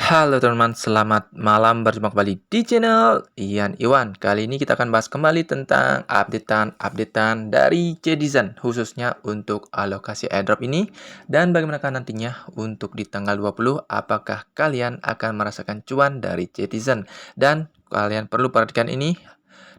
Halo teman-teman, selamat malam, berjumpa kembali di channel Ian Iwan. Kali ini kita akan bahas kembali tentang updatean dari Citizen, khususnya untuk alokasi airdrop ini. Dan bagaimana nantinya untuk di tanggal 20, apakah kalian akan merasakan cuan dari Citizen. Dan kalian perlu perhatikan ini,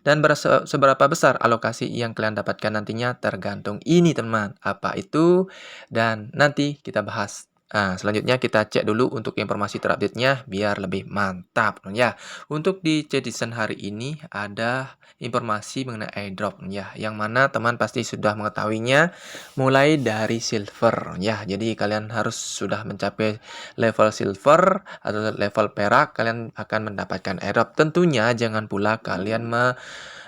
dan seberapa besar alokasi yang kalian dapatkan nantinya tergantung ini teman. Apa itu? Dan nanti kita bahas. Selanjutnya kita cek dulu untuk informasi terupdate-nya biar lebih mantap ya. Untuk di Citizen hari ini ada informasi mengenai airdrop ya, yang mana teman pasti sudah mengetahuinya mulai dari silver ya. Jadi kalian harus sudah mencapai level silver atau level perak, kalian akan mendapatkan airdrop. Tentunya jangan pula kalian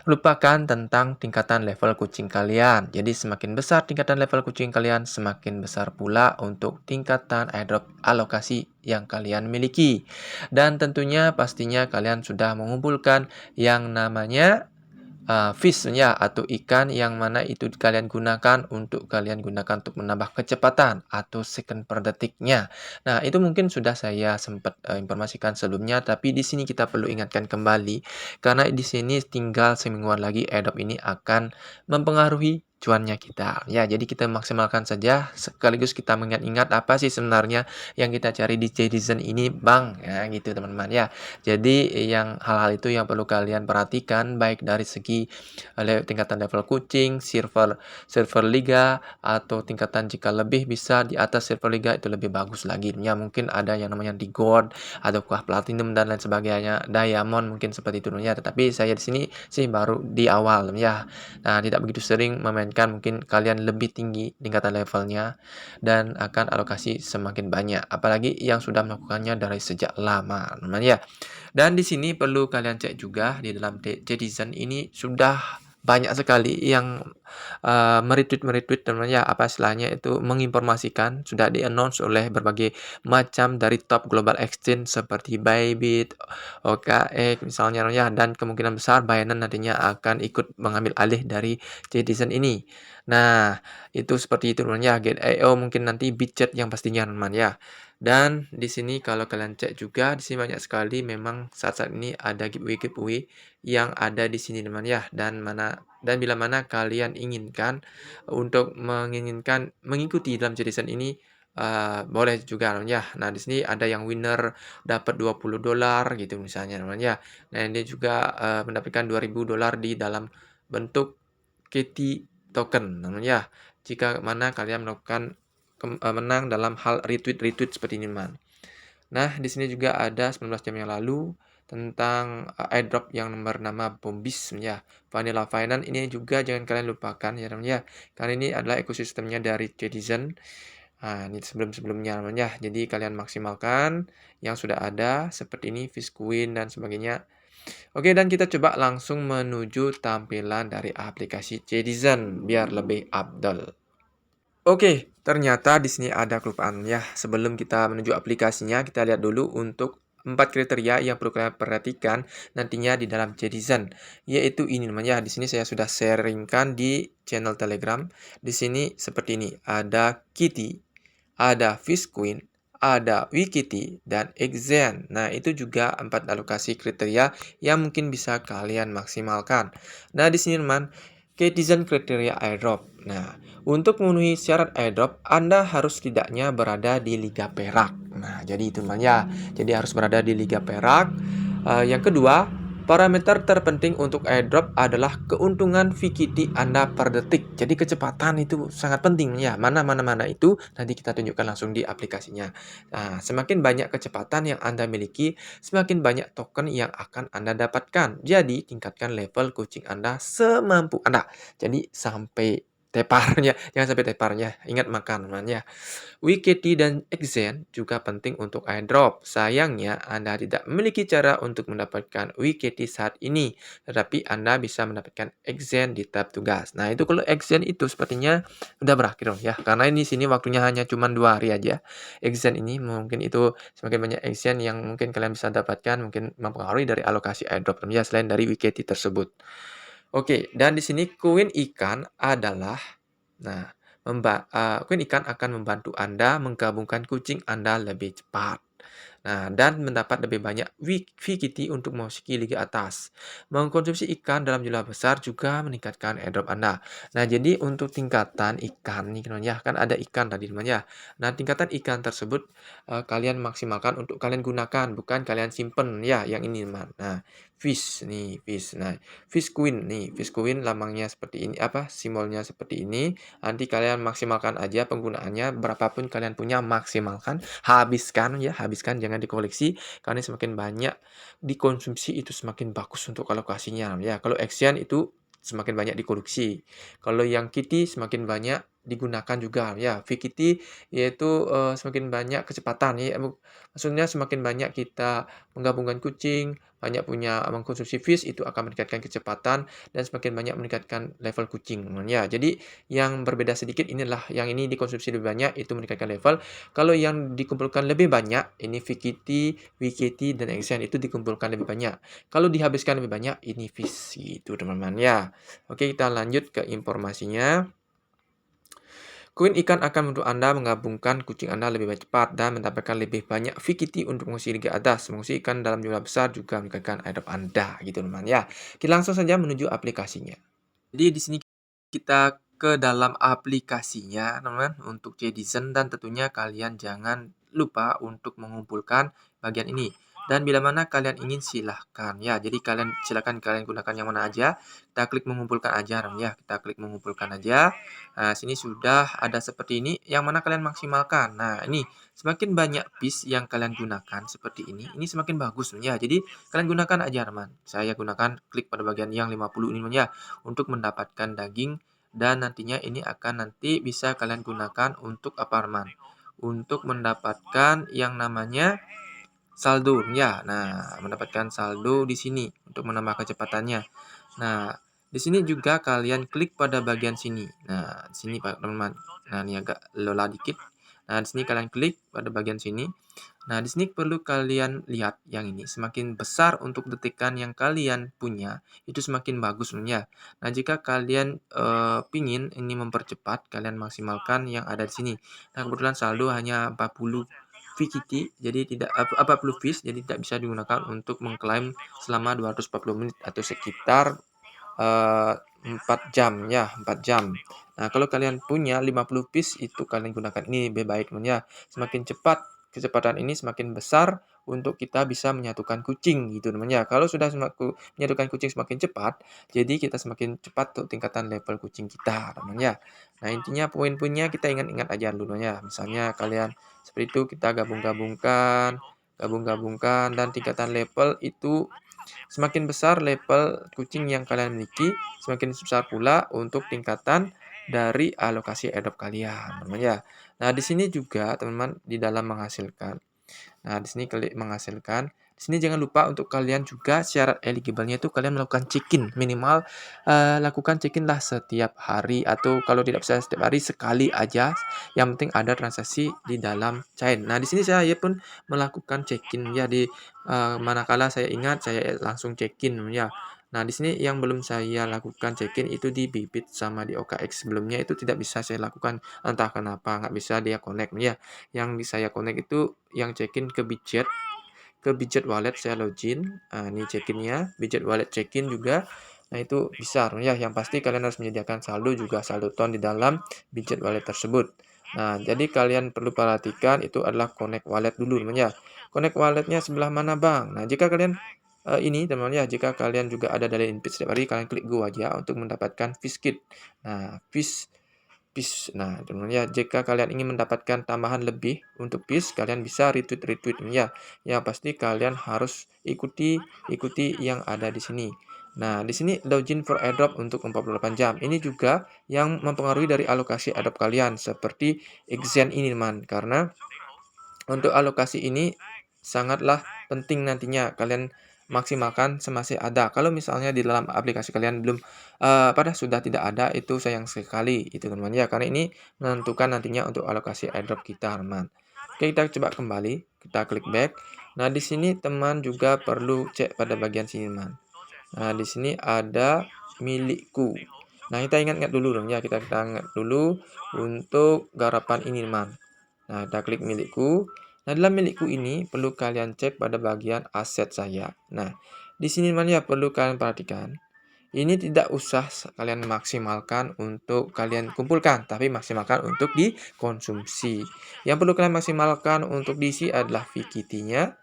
lupakan tentang tingkatan level kucing kalian. Jadi semakin besar tingkatan level kucing kalian, semakin besar pula untuk tingkatan airdrop alokasi yang kalian miliki. Dan tentunya pastinya kalian sudah mengumpulkan yang namanya fish ya, atau ikan yang mana itu kalian gunakan untuk untuk menambah kecepatan atau second per detiknya. Nah, itu mungkin sudah saya sempat informasikan sebelumnya, tapi di sini kita perlu ingatkan kembali karena di sini tinggal semingguan lagi airdrop ini akan mempengaruhi cuannya kita. Ya, jadi kita maksimalkan saja sekaligus kita mengingat-ingat apa sih sebenarnya yang kita cari di Citizen ini, Bang. Ya, gitu teman-teman ya. Jadi yang hal-hal itu yang perlu kalian perhatikan baik dari segi tingkatan level kucing, server liga, atau tingkatan jika lebih bisa di atas server liga itu lebih bagus lagi. Ya, mungkin ada yang namanya di gold atau kuah platinum dan lain sebagainya, diamond mungkin seperti itu ya. Tetapi saya di sini sih baru di awal ya. Nah, tidak begitu sering memainkan, mungkin kalian lebih tinggi tingkatan levelnya dan akan alokasi semakin banyak. Apalagi yang sudah melakukannya dari sejak lama, teman ya. Dan di sini perlu kalian cek juga di dalam Citizen ini sudah banyak sekali yang meretweet teman ya, apa istilahnya itu menginformasikan, sudah di-announce oleh berbagai macam dari top global exchange seperti Bybit, OKX misalnya ya, dan kemungkinan besar Binance nantinya akan ikut mengambil alih dari Citizen ini. Nah, itu seperti itu teman ya, Gate.io mungkin nanti Bitget yang pastinya teman ya. Dan di sini kalau kalian cek juga, di sini banyak sekali memang saat-saat ini ada giveaway yang ada di sini teman ya. Dan bila mana kalian inginkan untuk mengikuti dalam Citizen ini, boleh juga teman ya. Nah, di sini ada yang winner dapat $20 gitu misalnya teman ya. Nah, ini juga mendapatkan $2.000 di dalam bentuk KT token teman ya. Jika mana kalian melakukan menang dalam hal retweet seperti ini, teman. Nah, di sini juga ada 19 jam yang lalu tentang airdrop yang bernama Bombis ya. Vanilla Finance ini juga jangan kalian lupakan ya teman ya. Karena ini adalah ekosistemnya dari Citizen. Nah, ini sebelum-sebelumnya teman ya. Jadi kalian maksimalkan yang sudah ada seperti ini, Fishcoin dan sebagainya. Oke, dan kita coba langsung menuju tampilan dari aplikasi Citizen biar lebih afdol. Oke, ternyata di sini ada kelupaan ya. Sebelum kita menuju aplikasinya, kita lihat dulu untuk 4 kriteria yang perlu kalian perhatikan nantinya di dalam Citizen, yaitu ini namanya. Di sini saya sudah sharingkan di channel Telegram. Di sini seperti ini, ada Kitty, ada Fishcoin, ada Wikiti, dan Exen. Nah, itu juga 4 alokasi kriteria yang mungkin bisa kalian maksimalkan. Nah, di sini teman, Citizen kriteria airdrop. Nah, untuk memenuhi syarat airdrop, Anda harus setidaknya berada di Liga Perak. Nah, jadi itu namanya. Jadi harus berada di Liga Perak. Yang kedua, parameter terpenting untuk airdrop adalah keuntungan VKT Anda per detik. Jadi kecepatan itu sangat penting ya. Mana itu nanti kita tunjukkan langsung di aplikasinya. Nah, semakin banyak kecepatan yang Anda miliki, semakin banyak token yang akan Anda dapatkan. Jadi tingkatkan level kucing Anda semampu Anda. Jadi sampai teparnya, jangan sampai teparnya. Ingat makan teman-teman ya. WKT dan Exen juga penting untuk airdrop. Sayangnya, Anda tidak memiliki cara untuk mendapatkan WKT saat ini, tetapi Anda bisa mendapatkan Exen di tab tugas. Nah, itu kalau Exen itu sepertinya udah berakhir ya, karena ini sini waktunya hanya cuma 2 hari aja. Exen ini mungkin itu semakin banyak Exen yang mungkin kalian bisa dapatkan, mungkin mempengaruhi dari alokasi airdrop ya, selain dari WKT tersebut. Oke, dan di sini koin ikan adalah, nah, koin ikan akan membantu Anda menggabungkan kucing Anda lebih cepat. Nah, dan mendapat lebih banyak VKT untuk memasuki liga atas. Mengkonsumsi ikan dalam jumlah besar juga meningkatkan airdrop Anda. Nah, jadi untuk tingkatan ikan nih teman ya, kan ada ikan tadi teman ya. Nah, tingkatan ikan tersebut kalian maksimalkan untuk kalian gunakan, bukan kalian simpen ya, yang ini teman. Nah, fish nih, fish. Nah, fish queen nih, fish queen lambangnya seperti ini, apa simbolnya seperti ini. Nanti kalian maksimalkan aja penggunaannya, berapapun kalian punya maksimalkan, habiskan ya, habiskan jangan dikoleksi karena semakin banyak dikonsumsi itu semakin bagus untuk alokasinya ya. Kalau Axian itu semakin banyak dikoleksi. Kalau yang Kitty semakin banyak digunakan juga ya. VKT yaitu semakin banyak kecepatan ya. Maksudnya semakin banyak kita menggabungkan kucing, banyak punya mengkonsumsi fish itu akan meningkatkan kecepatan dan semakin banyak meningkatkan level kucing ya. Jadi yang berbeda sedikit inilah yang ini dikonsumsi lebih banyak itu meningkatkan level. Kalau yang dikumpulkan lebih banyak ini VKT, WKT dan Axian itu dikumpulkan lebih banyak. Kalau dihabiskan lebih banyak ini fish gitu teman-teman ya. Oke, kita lanjut ke informasinya. Koin ikan akan membantu Anda menggabungkan kucing Anda lebih cepat dan mendapatkan lebih banyak VKT untuk mengisi liga atas. Mengisi ikan dalam jumlah besar juga meningkatkan airdrop Anda gitu teman ya. Kita langsung saja menuju aplikasinya. Jadi di sini kita ke dalam aplikasinya teman-teman untuk Citizen dan tentunya kalian jangan lupa untuk mengumpulkan bagian ini. Dan bila mana kalian ingin silahkan ya. Jadi silahkan kalian gunakan yang mana aja. Kita klik mengumpulkan aja ya. Kita klik mengumpulkan aja. Nah, sini sudah ada seperti ini yang mana kalian maksimalkan. Nah, ini semakin banyak piece yang kalian gunakan seperti ini semakin bagus ya. Jadi kalian gunakan aja teman. Saya gunakan klik pada bagian yang 50 ini ya untuk mendapatkan daging dan nantinya ini akan nanti bisa kalian gunakan untuk apa teman? Untuk mendapatkan yang namanya saldo ya. Nah, mendapatkan saldo di sini untuk menambah kecepatannya. Nah, di sini juga kalian klik pada bagian sini. Nah, di sini Pak teman-teman. Nah, ini agak lelah dikit. Nah, di sini kalian klik pada bagian sini. Nah, di sini perlu kalian lihat yang ini. Semakin besar untuk detikan yang kalian punya, itu semakin bagus ya. Nah, jika kalian pingin ini mempercepat, kalian maksimalkan yang ada di sini. Nah, kebetulan saldo hanya 40 VKT, jadi tidak 40 fish, jadi tidak bisa digunakan untuk mengklaim selama 240 menit atau sekitar 4 jam ya, 4 jam. Nah, kalau kalian punya 50 piece itu kalian gunakan ini lebih baik ya. Semakin cepat kecepatan ini semakin besar untuk kita bisa menyatukan kucing gitu teman ya. Kalau sudah menyatukan kucing semakin cepat, jadi kita semakin cepat untuk tingkatan level kucing kita teman ya. Nah, intinya poin-poinnya kita ingat-ingat aja dulu ya. Misalnya kalian seperti itu kita gabung-gabungkan dan tingkatan level itu semakin besar level kucing yang kalian miliki, semakin besar pula untuk tingkatan dari alokasi airdrop kalian, teman ya. Nah, di sini juga teman-teman di dalam menghasilkan. Nah, di sini klik menghasilkan. Di sini jangan lupa untuk kalian juga syarat eligible-nya itu kalian melakukan check-in. Minimal lakukan check-in lah setiap hari atau kalau tidak bisa setiap hari sekali aja. Yang penting ada transaksi di dalam chain. Nah, di sini saya pun melakukan check-in ya di manakala saya ingat saya langsung check-in ya. Nah, di sini yang belum saya lakukan check-in itu di Bybit sama di OKX. Sebelumnya itu tidak bisa saya lakukan entah kenapa nggak bisa dia connect ya. Yang saya connect itu yang check-in ke Budget Wallet saya login. Nah, ini check-innya, Budget Wallet check-in juga. Nah, itu bisa ya. Yang pasti kalian harus menyediakan saldo juga saldo ton di dalam Budget Wallet tersebut. Nah, jadi kalian perlu perhatikan itu adalah connect wallet dulu teman ya. Connect walletnya sebelah mana bang? Nah, jika kalian ini teman ya, jika kalian juga ada dari invite setiap hari, kalian klik go aja untuk mendapatkan fish kit. Nah, fish. Nah, teman ya, jika kalian ingin mendapatkan tambahan lebih untuk fish, kalian bisa retweet ya. Yang pasti kalian harus ikuti yang ada di sini. Nah, di sini login for airdrop untuk 48 jam. Ini juga yang mempengaruhi dari alokasi airdrop kalian seperti Exen ini, teman. Karena untuk alokasi ini sangatlah penting nantinya kalian maksimalkan semasih ada. Kalau misalnya di dalam aplikasi kalian belum pada sudah tidak ada itu sayang sekali itu teman ya karena ini menentukan nantinya untuk alokasi airdrop kita teman. Oke, kita coba kembali, kita klik back. Nah, di sini teman juga perlu cek pada bagian sini teman. Nah, di sini ada milikku. Nah, kita ingat-ingat dulu dong ya, kita ingat dulu untuk garapan ini teman. Nah, kita klik milikku. Nah, dalam milikku ini perlu kalian cek pada bagian aset saya. Nah, di sini teman ya perlu kalian perhatikan. Ini tidak usah kalian maksimalkan untuk kalian kumpulkan, tapi maksimalkan untuk dikonsumsi. Yang perlu kalian maksimalkan untuk diisi adalah VKT-nya.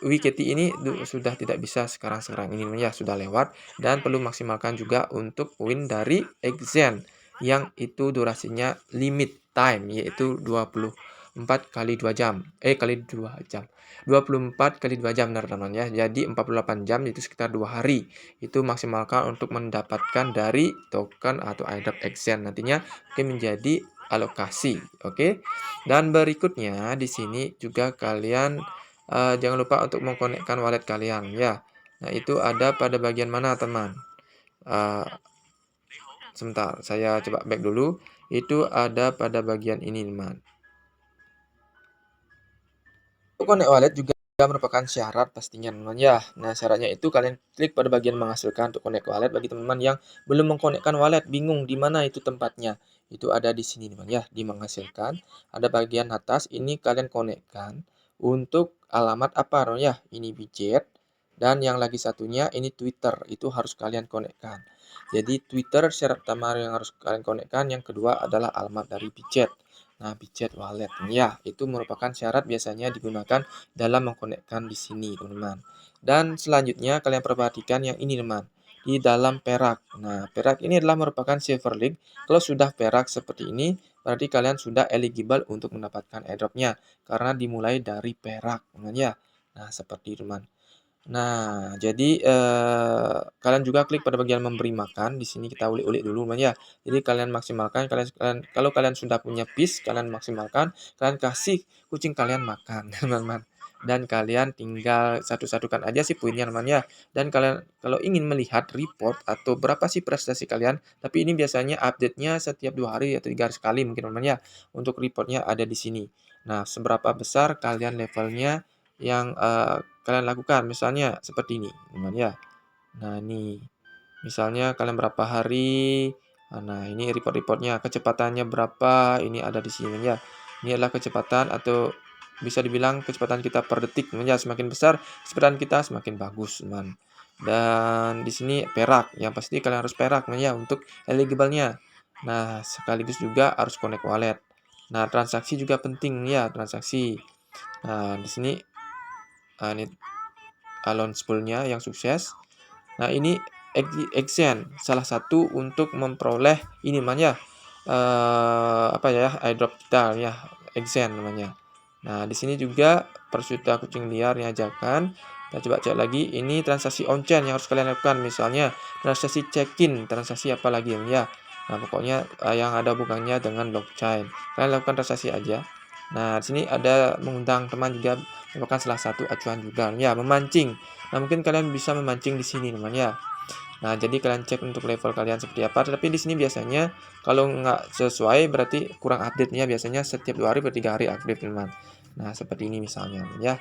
VKT ini sudah tidak bisa sekarang ini ya, sudah lewat, dan perlu maksimalkan juga untuk poin dari Exen yang itu durasinya limit time yaitu 24 kali 2 jam. Kali 2 jam. 24 kali 2 jam benar teman ya. Jadi 48 jam itu sekitar 2 hari. Itu maksimalkan untuk mendapatkan dari token atau airdrop Exen nantinya menjadi alokasi, oke? Dan berikutnya di sini juga kalian jangan lupa untuk mengkonekkan wallet kalian ya. Nah, itu ada pada bagian mana teman? Uh, Sebentar, saya coba back dulu. Itu ada pada bagian ini teman. Untuk connect wallet juga merupakan syarat pastinya teman ya. Nah, syaratnya itu kalian klik pada bagian menghasilkan untuk connect wallet. Bagi teman-teman yang belum mengkonekkan wallet, bingung di mana itu tempatnya. Itu ada di sini teman ya, di menghasilkan. Ada bagian atas, ini kalian konekkan untuk alamat apa ya? Ini widget. Dan yang lagi satunya ini Twitter, itu harus kalian konekkan. Jadi Twitter syarat pertama yang harus kalian konekkan, yang kedua adalah alamat dari widget. Nah, widget wallet ya, itu merupakan syarat biasanya digunakan dalam mengkonekkan di sini, teman-teman. Dan selanjutnya kalian perhatikan yang ini, teman. Di dalam perak. Nah, perak ini adalah merupakan silver link. Kalau sudah perak seperti ini, berarti kalian sudah eligible untuk mendapatkan airdropnya karena dimulai dari perak, teman ya. Nah, seperti itu, teman. Nah, jadi kalian juga klik pada bagian memberi makan. Di sini kita ulik-ulik dulu, teman ya. Jadi kalian maksimalkan, kalau kalian sudah punya fish, kalian maksimalkan, kalian kasih kucing kalian makan, teman-teman. Dan kalian tinggal satu-satukan aja sih poinnya, teman ya. Dan kalian kalau ingin melihat report atau berapa sih prestasi kalian, tapi ini biasanya update-nya setiap 2 hari atau 3 hari sekali mungkin, teman ya. Untuk reportnya ada di sini. Nah, seberapa besar kalian levelnya yang kalian lakukan. Misalnya seperti ini, teman ya. Nah, ini misalnya kalian berapa hari. Nah, ini report-reportnya, kecepatannya berapa, ini ada di sini ya. Ini adalah kecepatan atau bisa dibilang kecepatan kita per detik, teman ya. Semakin besar kecepatan kita semakin bagus, teman. Dan di sini perak, yang pasti kalian harus perak, teman ya, untuk eligible-nya. Nah, sekaligus juga harus connect wallet. Nah, transaksi juga penting ya, transaksi. Nah, di sini ini launch pool-nya yang sukses. Nah, ini Exen salah satu untuk memperoleh ini namanya apa ya, airdrop kita ya, Exen namanya. Nah, di sini juga persuta kucing liar diajarkan. Kita coba cek lagi, ini transaksi on-chain yang harus kalian lakukan, misalnya transaksi check-in, transaksi apa lagi ya. Nah, pokoknya yang ada hubungannya dengan blockchain. Kalian lakukan transaksi aja. Nah, di sini ada mengundang teman juga merupakan salah satu acuan juga ya, memancing. Nah, mungkin kalian bisa memancing di sini teman ya. Nah, jadi kalian cek untuk level kalian seperti apa. Tapi di sini biasanya kalau nggak sesuai berarti kurang update-nya, biasanya setiap 2 hari atau 3 hari update teman. Nah, seperti ini misalnya ya.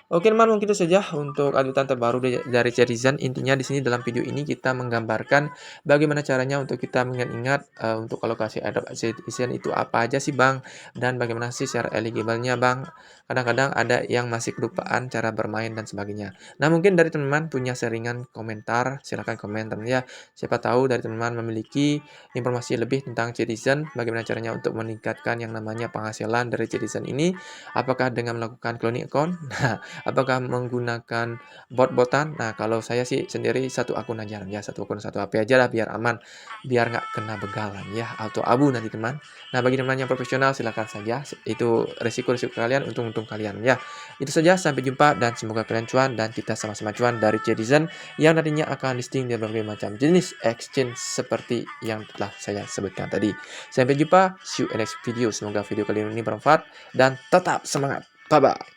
Oke teman, mungkin itu saja untuk updatean terbaru dari Citizen. Intinya di sini dalam video ini kita menggambarkan bagaimana caranya untuk kita mengingat-ingat untuk alokasi airdrop Citizen itu apa aja sih bang, dan bagaimana sih share eligible-nya bang. Kadang-kadang ada yang masih kelupaan cara bermain dan sebagainya. Nah, mungkin dari teman-teman punya sharingan komentar, silahkan komen teman ya. Siapa tahu dari teman-teman memiliki informasi lebih tentang Citizen, bagaimana caranya untuk meningkatkan yang namanya penghasilan dari Citizen ini. Apakah dengan melakukan cloning account? Nah, apakah menggunakan bot-botan? Nah, kalau saya sih sendiri satu akun aja ya, satu akun satu HP aja lah biar aman, biar nggak kena begalan ya, atau abu nanti teman. Nah, bagi teman yang profesional silakan saja, itu resiko-resiko kalian, untung-untung kalian ya. Itu saja, sampai jumpa dan semoga kalian cuan dan kita sama-sama cuan dari Citizen yang nantinya akan listing di berbagai macam jenis exchange seperti yang telah saya sebutkan tadi. Sampai jumpa, see you in next video. Semoga video kali ini bermanfaat dan tetap semangat. Bye-bye.